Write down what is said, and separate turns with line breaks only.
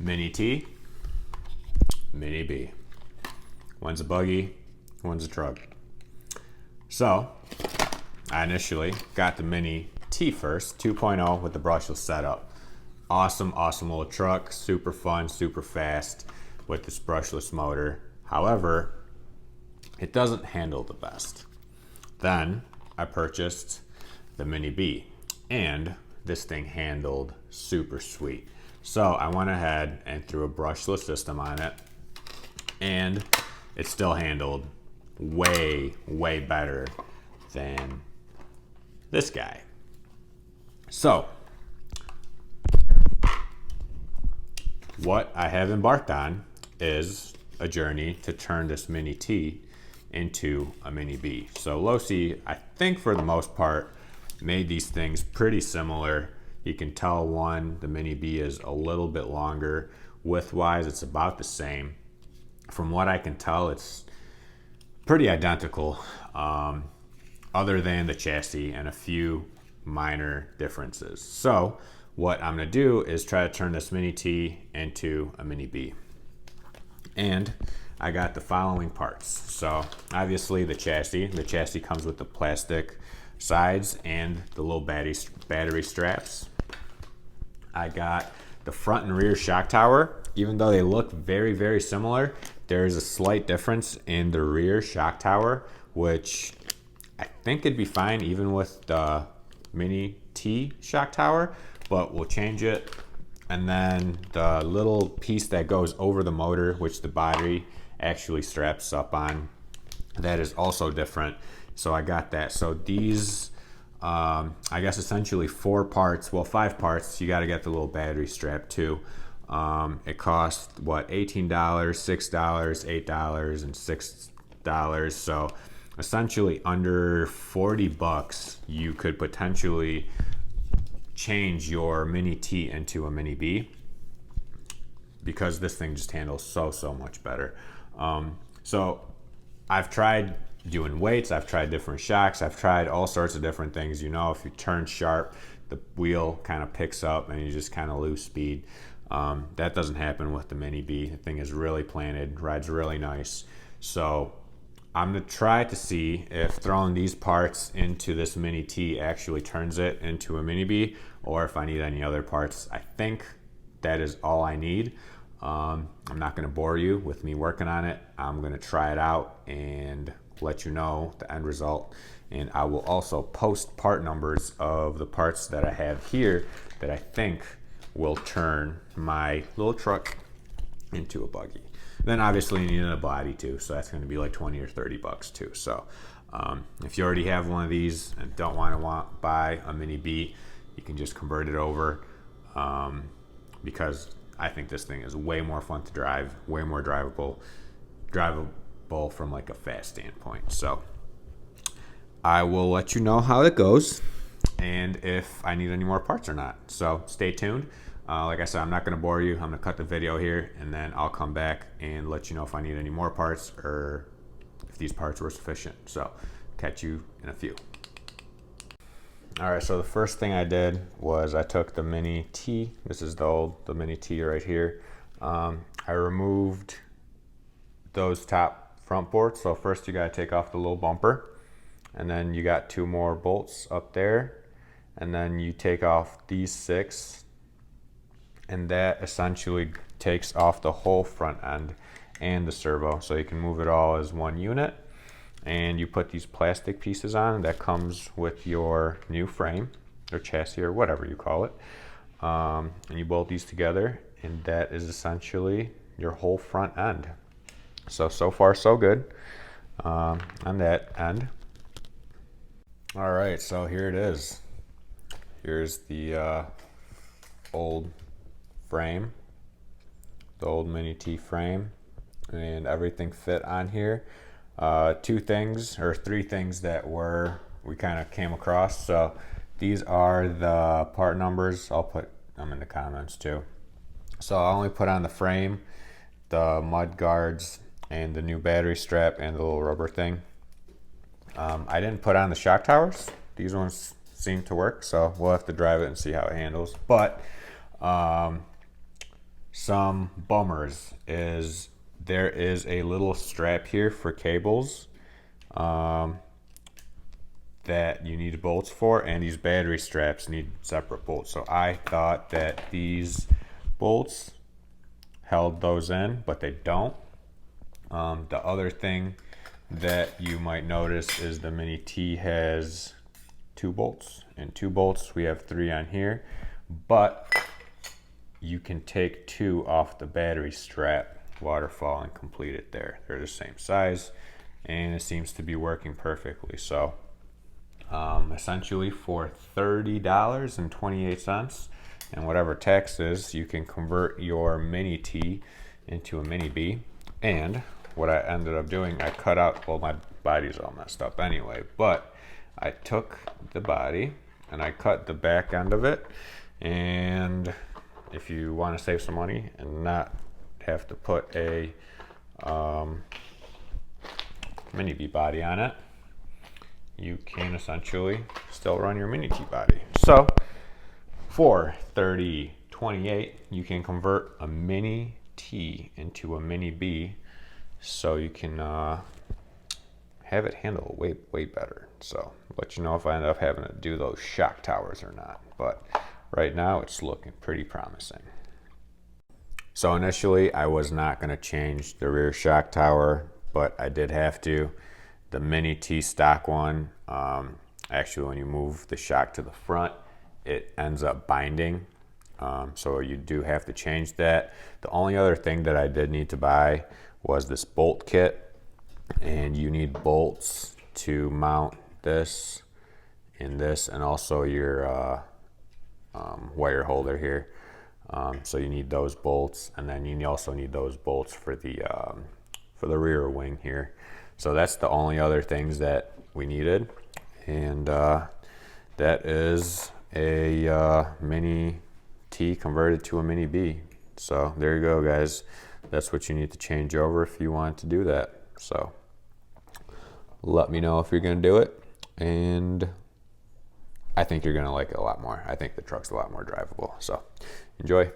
Mini T, Mini B. One's a buggy, one's a truck. So I initially got the Mini T first, 2.0 with the brushless setup. Awesome little truck, super fun, super fast with this brushless motor. However, it doesn't handle the best. Then I purchased the Mini B, and this thing handled super sweet. So I went ahead and threw a brushless system on it, and it still handled way better than this guy. So what I have embarked on is a journey to turn this Mini T into a Mini B. So Losi, I think for the most part, made these things pretty similar. You can tell the Mini B is a little bit longer. Width-wise, it's about the same. From what I can tell, it's pretty identical, other than the chassis and a few minor differences. So what I'm gonna do is try to turn this Mini T into a Mini B. And I got the following parts. So obviously the chassis comes with the plastic sides and the little battery straps. I got the front and rear shock tower. Even though they look very similar, there's a slight difference in the rear shock tower, which I think it'd be fine even with the Mini T shock tower, but we'll change it. And then the little piece that goes over the motor, which the battery actually straps up on, that is also different. So I got that. So these, I guess essentially 4 parts, well 5 parts. You got to get the little battery strap too. It cost what, $18, $6, $8, and $6. So essentially under 40 bucks, you could potentially change your Mini T into a Mini B, because this thing just handles so much better. So I've tried doing weights, I've tried different shocks, I've tried all sorts of different things. You know, if you turn sharp, the wheel kind of picks up and you just kind of lose speed. That doesn't happen with the Mini B. The thing is really planted, rides really nice. So I'm gonna try to see if throwing these parts into this Mini T actually turns it into a Mini B, or if I need any other parts. I think that is all I need. I'm not gonna bore you with me working on it. I'm gonna try it out and let you know the end result. And I will also post part numbers of the parts that I have here that I think will turn my little truck into a buggy. Then obviously you need a body too, so that's going to be like 20 or 30 bucks too. So if you already have one of these and don't want to buy a Mini B, you can just convert it over, because I think this thing is way more fun to drive, way more drivable from like a fast standpoint. So I will let you know how it goes and if I need any more parts or not. So stay tuned. Like I said, I'm not going to bore you. I'm going to cut the video here, and then I'll come back and let you know if I need any more parts or if these parts were sufficient. So catch you in a few. All right, so the first thing I did was I took the Mini T. This is the Mini T right here. I removed those top front bolts. So first you got to take off the little bumper, and then you got 2 more bolts up there, and then you take off these 6. And that essentially takes off the whole front end and the servo, so you can move it all as one unit. And you put these plastic pieces on that comes with your new frame or chassis or whatever you call it, and you bolt these together, and that is essentially your whole front end. So far so good on that end. All right, so here it is. Here's the old frame, the old Mini T frame, and everything fit on here. 3 things that we kind of came across. So these are the part numbers. I'll put them in the comments too. So I only put on the frame, the mud guards, and the new battery strap and the little rubber thing. I didn't put on the shock towers. These ones seem to work, so we'll have to drive it and see how it handles. But some bummers is there is a little strap here for cables that you need bolts for, and these battery straps need separate bolts. So I thought that these bolts held those in, but they don't. The other thing that you might notice is the Mini T has 2 bolts, and 2 bolts. We have 3 on here, but you can take 2 off the battery strap Waterfall and complete it there. They're the same size, and it seems to be working perfectly. So essentially for $30.28 and whatever tax is, you can convert your Mini T into a Mini B. And what I ended up doing, I cut out, well, my body's all messed up anyway, but I took the body and I cut the back end of it. And if you want to save some money and not have to put a Mini B body on it, you can essentially still run your Mini T body. So for $30.28, you can convert a Mini T into a Mini B, so you can have it handle way better. So I'll let you know if I end up having to do those shock towers or not, but right now it's looking pretty promising. So initially I was not going to change the rear shock tower, but I did have to. The Mini T stock one, actually when you move the shock to the front, it ends up binding. So you do have to change that. The only other thing that I did need to buy was this bolt kit, and you need bolts to mount this and this, and also your wire holder here. So you need those bolts, and then you also need those bolts for the rear wing here. So that's the only other things that we needed, and that is a Mini T converted to a Mini B. So there you go, guys. That's what you need to change over if you want to do that. So let me know if you're going to do it, and I think you're going to like it a lot more. I think the truck's a lot more drivable. So enjoy.